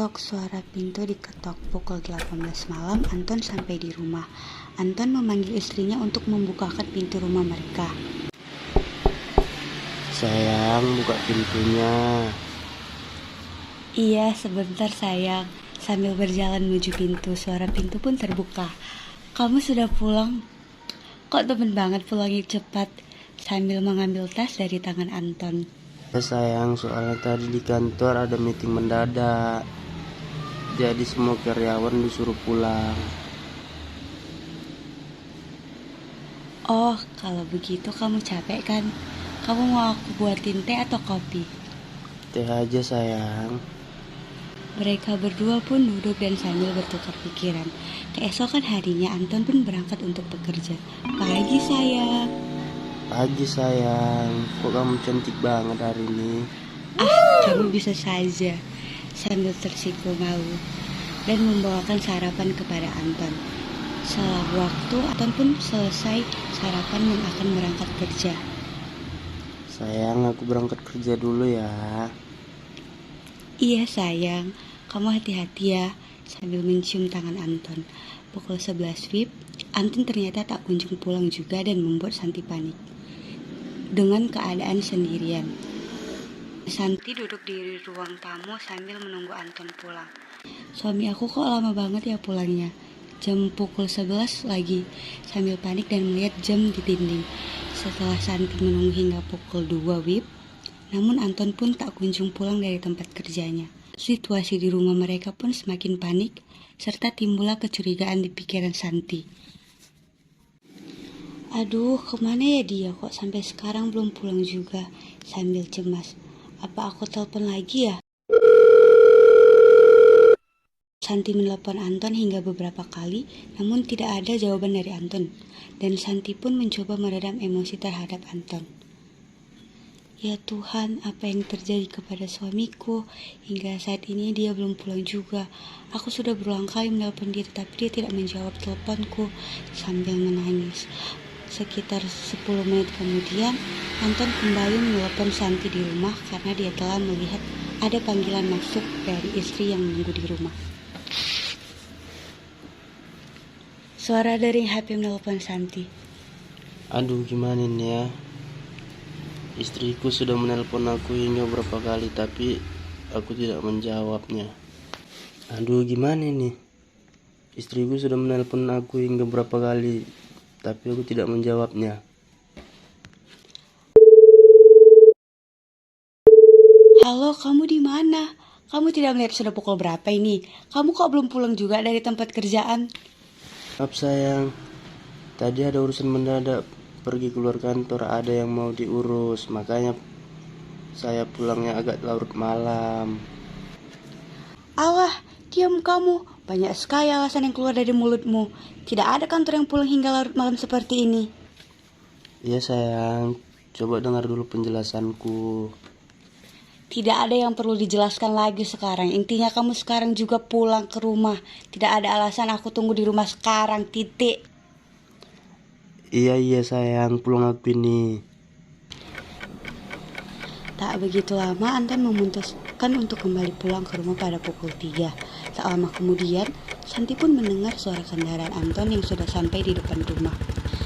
Tok-tok, suara pintu diketok. Pukul 18 malam, Anton sampai di rumah. Anton memanggil istrinya untuk membukakan pintu rumah mereka. Sayang, buka pintunya. Iya, sebentar sayang. Sambil berjalan menuju pintu, suara pintu pun terbuka. Kamu sudah pulang? Kok temen banget pulangnya cepat? Sambil mengambil tas dari tangan Anton. Ya sayang, soalnya tadi di kantor ada meeting mendadak. Jadi semua karyawan disuruh pulang. Oh, kalau begitu kamu capek kan? Kamu mau aku buatin teh atau kopi? Teh aja sayang. Mereka berdua pun duduk dan sambil bertukar pikiran. Keesokan harinya Anton pun berangkat untuk bekerja. Pagi sayang. Pagi sayang, kok kamu cantik banget hari ini? Kamu bisa saja. Sambil tersipu malu dan membawakan sarapan kepada Anton. Setelah waktu, Anton pun selesai sarapan dan akan berangkat kerja. Sayang, aku berangkat kerja dulu ya. Iya sayang, kamu hati-hati ya. Sambil mencium tangan Anton. Pukul 11 WIB, Anton ternyata tak kunjung pulang juga dan membuat Santi panik. Dengan keadaan sendirian, Santi duduk di ruang tamu sambil menunggu Anton pulang. Suami aku kok lama banget ya pulangnya? Jam pukul 11 lagi, sambil panik dan melihat jam di dinding. Setelah Santi menunggu hingga pukul 2 WIB, namun Anton pun tak kunjung pulang dari tempat kerjanya. Situasi di rumah mereka pun semakin panik, serta timbullah kecurigaan di pikiran Santi. Aduh, kemana ya dia kok sampai sekarang belum pulang juga? Sambil cemas, apa aku telepon lagi ya? Santi menelepon Anton hingga beberapa kali, namun tidak ada jawaban dari Anton. Dan Santi pun mencoba meredam emosi terhadap Anton. Ya Tuhan, apa yang terjadi kepada suamiku? Hingga saat ini dia belum pulang juga. Aku sudah berulang kali menelpon dia, tetapi dia tidak menjawab teleponku. Sambil menangis. Sekitar 10 menit kemudian, Anton kembali menelpon Santi di rumah karena dia telah melihat ada panggilan masuk dari istri yang menunggu di rumah. Suara dari HP menelpon Santi. Aduh, gimana nih ya? Istriku sudah menelpon aku hingga berapa kali, tapi aku tidak menjawabnya. Aduh, gimana nih? Istriku sudah menelpon aku hingga berapa kali, tapi aku tidak menjawabnya. Halo, kamu di mana? Kamu tidak melihat sudah pukul berapa ini? Kamu kok belum pulang juga dari tempat kerjaan? Maaf sayang, tadi ada urusan mendadak, pergi keluar kantor, ada yang mau diurus, makanya saya pulangnya agak larut malam. Alah, diam kamu. Banyak sekali alasan yang keluar dari mulutmu. Tidak ada kantor yang pulang hingga larut malam seperti ini. Iya sayang, coba dengar dulu penjelasanku. Tidak ada yang perlu dijelaskan lagi sekarang. Intinya kamu sekarang juga pulang ke rumah. Tidak ada alasan aku tunggu di rumah sekarang, titik. Iya sayang, pulang aku ini. Tak begitu lama Anton memutuskan untuk kembali pulang ke rumah pada pukul 3. Tak lama kemudian, Santi pun mendengar suara kendaraan Anton yang sudah sampai di depan rumah.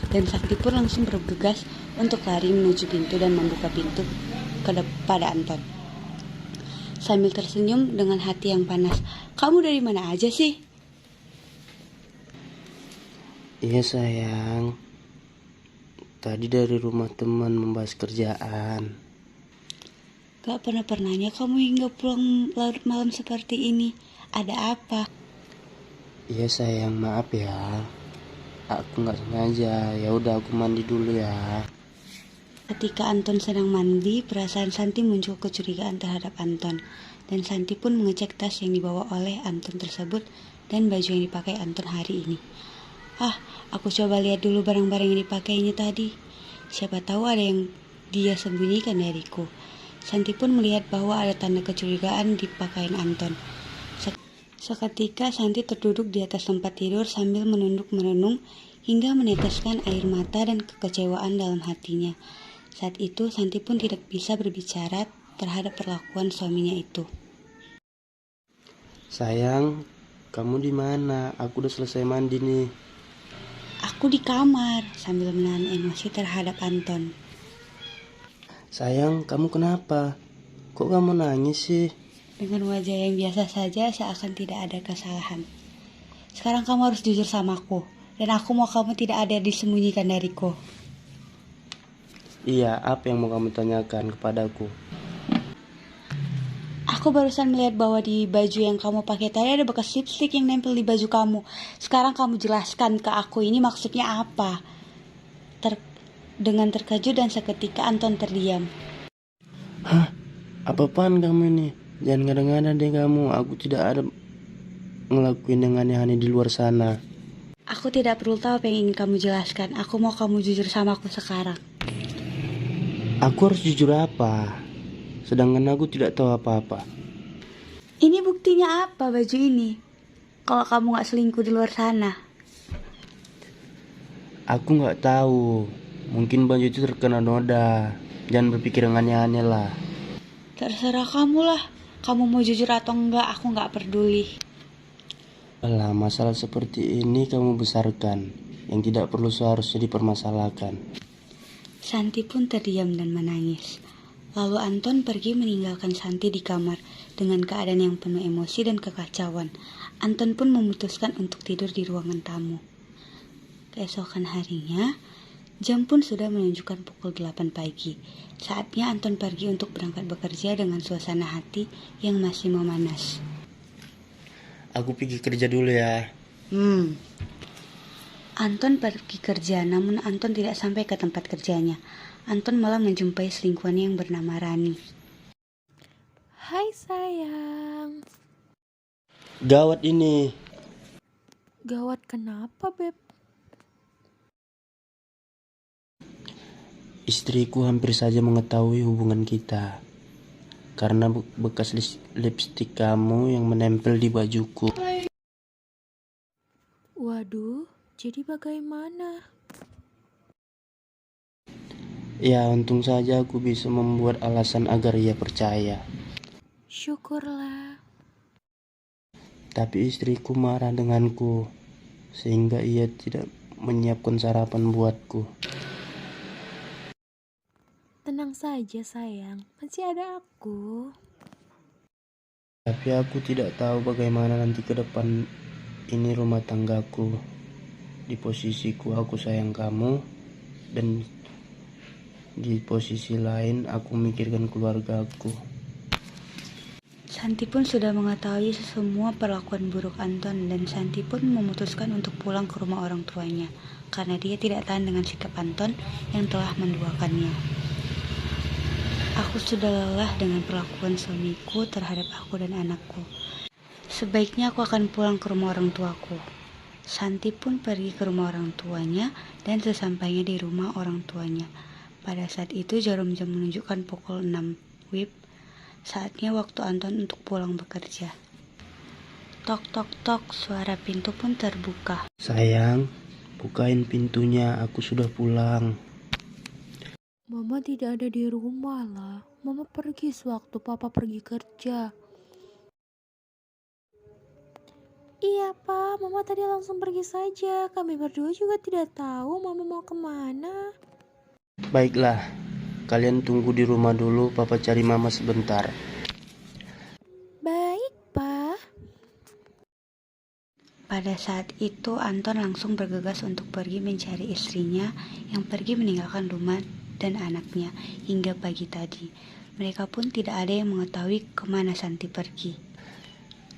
Dan Santi pun langsung bergegas untuk lari menuju pintu dan membuka pintu kepada Anton. Sambil tersenyum dengan hati yang panas. Kamu dari mana aja sih? Iya sayang, tadi dari rumah teman membahas kerjaan. Gak pernah-pernahnya kamu hingga pulang larut malam seperti ini. Ada apa? Iya sayang, maaf ya, aku nggak sengaja. Ya udah, aku mandi dulu ya. Ketika Anton sedang mandi, perasaan Santi muncul kecurigaan terhadap Anton. Dan Santi pun mengecek tas yang dibawa oleh Anton tersebut dan baju yang dipakai Anton hari ini. Aku coba lihat dulu barang-barang yang dipakainya tadi. Siapa tahu ada yang dia sembunyikan dariku. Santi pun melihat bahwa ada tanda kecurigaan di pakaian Anton. Seketika Santi terduduk di atas tempat tidur sambil menunduk merenung hingga meneteskan air mata dan kekecewaan dalam hatinya. Saat itu Santi pun tidak bisa berbicara terhadap perlakuan suaminya itu. Sayang, kamu di mana? Aku udah selesai mandi nih. Aku di kamar sambil menahan emosi terhadap Anton. Sayang, kamu kenapa? Kok kamu nangis sih? Dengan wajah yang biasa saja seakan tidak ada kesalahan. Sekarang kamu harus jujur sama aku. Dan aku mau kamu tidak ada disembunyikan dariku. Iya, apa yang mau kamu tanyakan kepadaku? Aku barusan melihat bahwa di baju yang kamu pakai tadi ada bekas lipstik yang nempel di baju kamu. Sekarang kamu jelaskan ke aku ini maksudnya apa? Dengan terkejut dan seketika Anton terdiam. Hah? Apa-apaan kamu ini? Jangan ngada-ngada deh kamu. Aku tidak ada ngelakuin yang aneh-aneh di luar sana. Aku tidak perlu tahu apa yang ingin kamu jelaskan. Aku mau kamu jujur sama aku sekarang. Aku harus jujur apa? Sedangkan aku tidak tahu apa-apa. Ini buktinya apa baju ini? Kalau kamu gak selingkuh di luar sana. Aku nggak tahu. Mungkin baju itu terkena noda. Jangan berpikir yang aneh-aneh lah. Terserah kamu lah. Kamu mau jujur atau enggak, aku gak peduli. Alah, masalah seperti ini kamu besarkan. Yang tidak perlu seharusnya dipermasalahkan. Santi pun terdiam dan menangis. Lalu Anton pergi meninggalkan Santi di kamar dengan keadaan yang penuh emosi dan kekacauan. Anton pun memutuskan untuk tidur di ruangan tamu. Keesokan harinya, jam pun sudah menunjukkan pukul 8 pagi. Saatnya Anton pergi untuk berangkat bekerja dengan suasana hati yang masih memanas. Aku pergi kerja dulu ya. Anton pergi kerja, namun Anton tidak sampai ke tempat kerjanya. Anton malah menjumpai selingkuhannya yang bernama Rani. Hai sayang. Gawat ini. Gawat kenapa, Beb? Istriku hampir saja mengetahui hubungan kita. Karena bekas lipstik kamu yang menempel di bajuku. Waduh, jadi bagaimana? Ya, untung saja aku bisa membuat alasan agar ia percaya. Syukurlah. Tapi istriku marah denganku, sehingga ia tidak menyiapkan sarapan buatku. Tenang saja sayang, masih ada aku. Tapi aku tidak tahu bagaimana nanti ke depan ini rumah tanggaku. Di posisiku aku sayang kamu, dan di posisi lain aku memikirkan keluargaku. Santi pun sudah mengetahui semua perlakuan buruk Anton dan Santi pun memutuskan untuk pulang ke rumah orang tuanya karena dia tidak tahan dengan sikap Anton yang telah menduakannya. Aku sudah lelah dengan perlakuan suamiku terhadap aku dan anakku. Sebaiknya aku akan pulang ke rumah orang tuaku. Santi pun pergi ke rumah orang tuanya dan sesampainya di rumah orang tuanya. Pada saat itu jarum jam menunjukkan pukul 6 WIB. Saatnya waktu Anton untuk pulang bekerja. Tok tok tok, suara pintu pun terbuka. Sayang, bukain pintunya, aku sudah pulang. Mama tidak ada di rumah lah. Mama pergi sewaktu papa pergi kerja. Iya pak, mama tadi langsung pergi saja. Kami berdua juga tidak tahu mama mau kemana. Baiklah, kalian tunggu di rumah dulu, papa cari mama sebentar. Baik pak. Pada saat itu Anton langsung bergegas untuk pergi mencari istrinya yang pergi meninggalkan rumah dan anaknya hingga pagi tadi. Mereka pun tidak ada yang mengetahui kemana Santi pergi.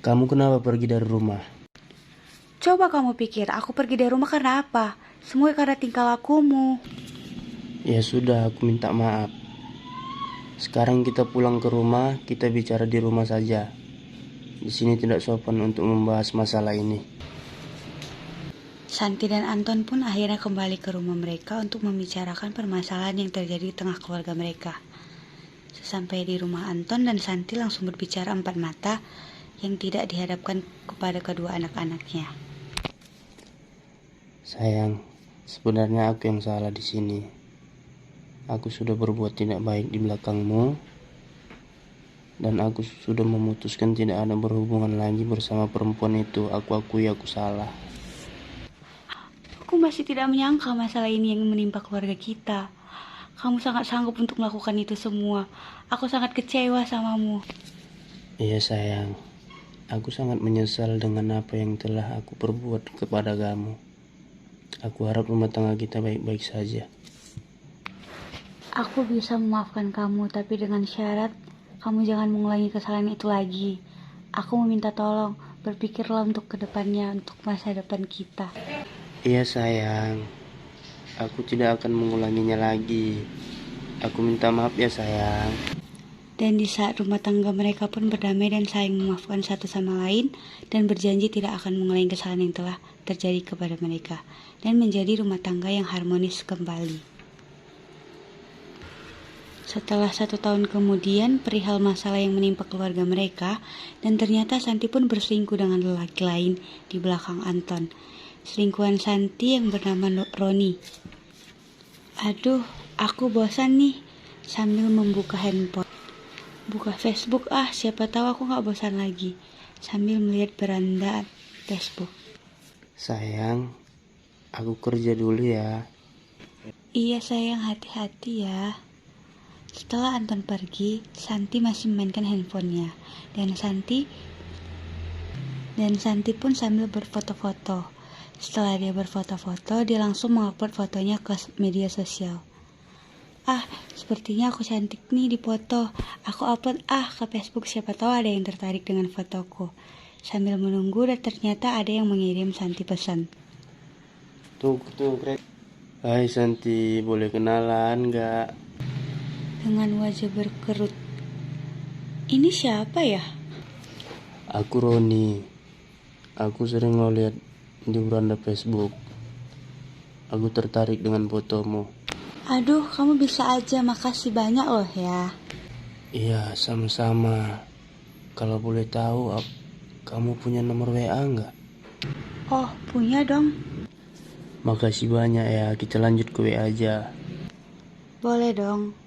Kamu kenapa pergi dari rumah? Coba kamu pikir, aku pergi dari rumah karena apa? Semua karena tingkah lakumu. Ya sudah, aku minta maaf. Sekarang kita pulang ke rumah, kita bicara di rumah saja. Di sini tidak sopan untuk membahas masalah ini. Santi dan Anton pun akhirnya kembali ke rumah mereka untuk membicarakan permasalahan yang terjadi di tengah keluarga mereka. Sesampai di rumah Anton dan Santi langsung berbicara empat mata yang tidak dihadapkan kepada kedua anak-anaknya. Sayang, sebenarnya aku yang salah di sini. Aku sudah berbuat tidak baik di belakangmu, Dan aku sudah memutuskan tidak ada berhubungan lagi bersama perempuan itu. Aku akui aku salah. Aku masih tidak menyangka masalah ini yang menimpa keluarga kita. Kamu sangat sanggup untuk melakukan itu semua. Aku sangat kecewa samamu. Iya sayang, aku sangat menyesal dengan apa yang telah aku perbuat kepada kamu. Aku harap rumah tangga kita baik-baik saja. Aku bisa memaafkan kamu, tapi dengan syarat kamu jangan mengulangi kesalahan itu lagi. Aku meminta tolong, berpikirlah untuk kedepannya, untuk masa depan kita. Iya sayang, aku tidak akan mengulanginya lagi. Aku minta maaf ya sayang. Dan di saat rumah tangga mereka pun berdamai dan saling memaafkan satu sama lain dan berjanji tidak akan mengulangi kesalahan yang telah terjadi kepada mereka dan menjadi rumah tangga yang harmonis kembali. Setelah 1 tahun kemudian, perihal masalah yang menimpa keluarga mereka, dan ternyata Santi pun berselingkuh dengan lelaki lain di belakang Anton. Selingkuhan Santi yang bernama Roni. Aduh, aku bosan nih, sambil membuka handphone. Buka Facebook, siapa tahu aku gak bosan lagi, sambil melihat beranda Facebook. Sayang, aku kerja dulu ya. Iya sayang, hati-hati ya. Setelah Anton pergi, Santi masih memainkan handphonenya, dan Santi pun sambil berfoto-foto. Setelah dia berfoto-foto, dia langsung mengupload fotonya ke media sosial. Sepertinya aku cantik nih di foto. Aku upload ke Facebook, siapa tahu ada yang tertarik dengan fotoku. Sambil menunggu, dan ternyata ada yang mengirim Santi pesan. Tuh, hai Santi, boleh kenalan gak? Dengan wajah berkerut. Ini siapa ya? Aku Roni. Aku sering lo lihat di beranda Facebook. Aku tertarik dengan fotomu. Aduh, kamu bisa aja, makasih banyak loh ya. Iya, sama-sama. Kalau boleh tahu, kamu punya nomor WA nggak? Oh, punya dong. Makasih banyak ya, kita lanjut ke WA aja. Boleh dong.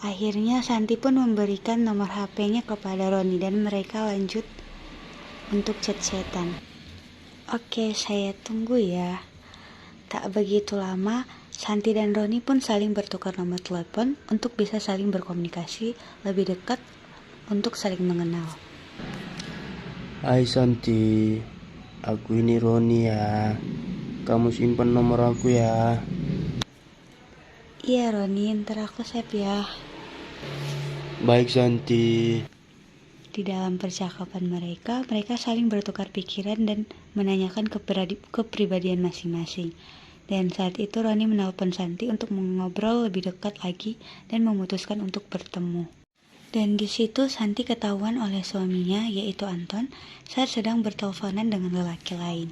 Akhirnya Santi pun memberikan nomor HP-nya kepada Roni dan mereka lanjut untuk chat-chatan. Oke, saya tunggu ya. Tak begitu lama, Santi dan Roni pun saling bertukar nomor telepon untuk bisa saling berkomunikasi lebih dekat untuk saling mengenal. Hai Santi, aku ini Roni ya. Kamu simpan nomor aku ya. Iya Roni, ntar aku save ya. Baik Santi. Di dalam percakapan mereka saling bertukar pikiran dan menanyakan kepribadian masing-masing. Dan saat itu Roni menelpon Santi untuk mengobrol lebih dekat lagi dan memutuskan untuk bertemu. Dan di situ Santi ketahuan oleh suaminya, yaitu Anton, saat sedang berteleponan dengan lelaki lain.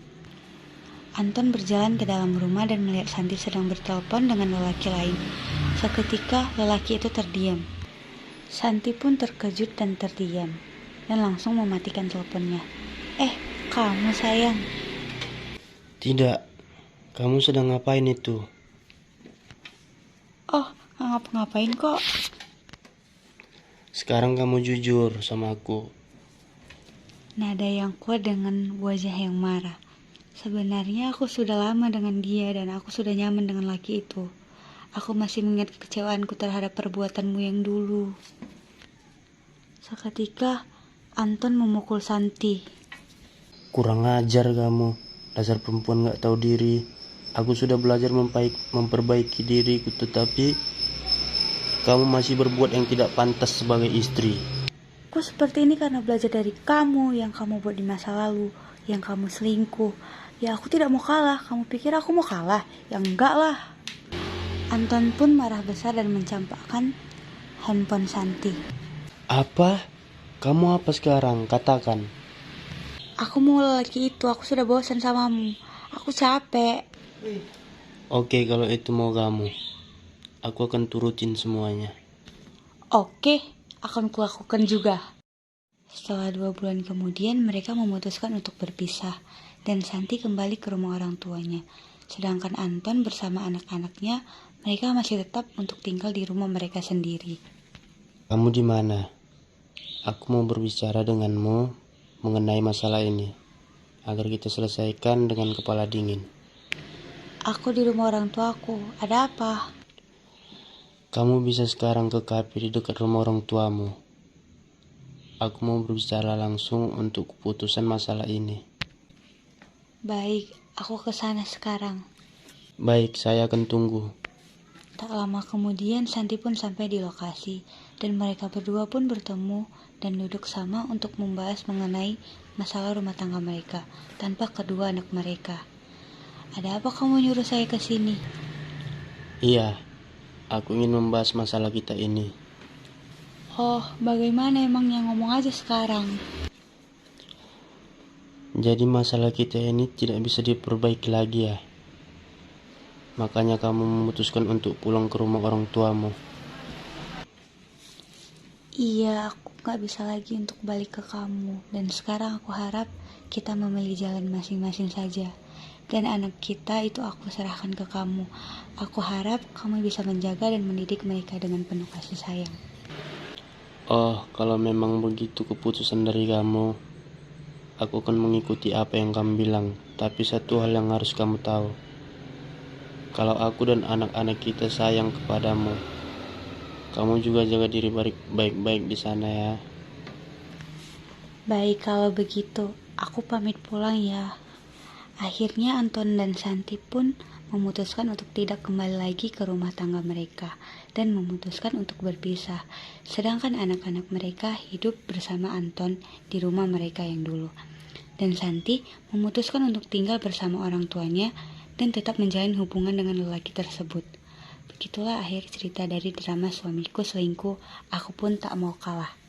Anton berjalan ke dalam rumah dan melihat Santi sedang bertelepon dengan lelaki lain. Seketika lelaki itu terdiam. Santi pun terkejut dan terdiam, dan langsung mematikan teleponnya. Kamu sayang. Tidak, kamu sedang ngapain itu? Oh, gak ngapa-ngapain kok. Sekarang kamu jujur sama aku. Nada yang kuat dengan wajah yang marah. Sebenarnya aku sudah lama dengan dia dan aku sudah nyaman dengan laki itu. Aku masih mengingat kekecewaanku terhadap perbuatanmu yang dulu. Seketika, Anton memukul Santi. Kurang ajar kamu, dasar perempuan gak tahu diri. Aku sudah belajar memperbaiki diriku, tetapi kamu masih berbuat yang tidak pantas sebagai istri. Aku seperti ini karena belajar dari kamu yang kamu buat di masa lalu, yang kamu selingkuh. Ya aku tidak mau kalah, kamu pikir aku mau kalah? Ya enggak lah. Anton pun marah besar dan mencampakkan handphone Santi. Apa? Kamu apa sekarang? Katakan. Aku mau lelaki itu, aku sudah bosan samamu. Aku capek. Oke, kalau itu mau kamu, aku akan turutin semuanya. Oke, akan kulakukan juga. Setelah 2 bulan kemudian, mereka memutuskan untuk berpisah, dan Santi kembali ke rumah orang tuanya. Sedangkan Anton bersama anak-anaknya, mereka masih tetap untuk tinggal di rumah mereka sendiri. Kamu di mana? Aku mau berbicara denganmu mengenai masalah ini, agar kita selesaikan dengan kepala dingin. Aku di rumah orang tuaku. Ada apa? Kamu bisa sekarang ke kafe di dekat rumah orang tuamu. Aku mau berbicara langsung untuk keputusan masalah ini. Baik, aku ke sana sekarang. Baik, saya akan tunggu. Tak lama kemudian Santi pun sampai di lokasi dan mereka berdua pun bertemu dan duduk sama untuk membahas mengenai masalah rumah tangga mereka tanpa kedua anak mereka. Ada apa kamu nyuruh saya ke sini? Iya, aku ingin membahas masalah kita ini. Oh, bagaimana emangnya, ngomong aja sekarang. Jadi masalah kita ini tidak bisa diperbaiki lagi ya. Makanya kamu memutuskan untuk pulang ke rumah orang tuamu. Iya, aku gak bisa lagi untuk balik ke kamu. Dan sekarang aku harap kita memilih jalan masing-masing saja. Dan anak kita itu aku serahkan ke kamu. Aku harap kamu bisa menjaga dan mendidik mereka dengan penuh kasih sayang. Oh, kalau memang begitu keputusan dari kamu, aku akan mengikuti apa yang kamu bilang. Tapi satu hal yang harus kamu tahu. Kalau aku dan anak-anak kita sayang kepadamu, kamu juga jaga diri baik-baik di sana ya. Baik, kalau begitu, aku pamit pulang ya. Akhirnya Anton dan Santi pun memutuskan untuk tidak kembali lagi ke rumah tangga mereka dan memutuskan untuk berpisah. Sedangkan anak-anak mereka hidup bersama Anton di rumah mereka yang dulu. Dan Santi memutuskan untuk tinggal bersama orang tuanya dan tetap menjalin hubungan dengan lelaki tersebut. Begitulah akhir cerita dari drama Suamiku Selingkuh, Aku Pun Tak Mau Kalah.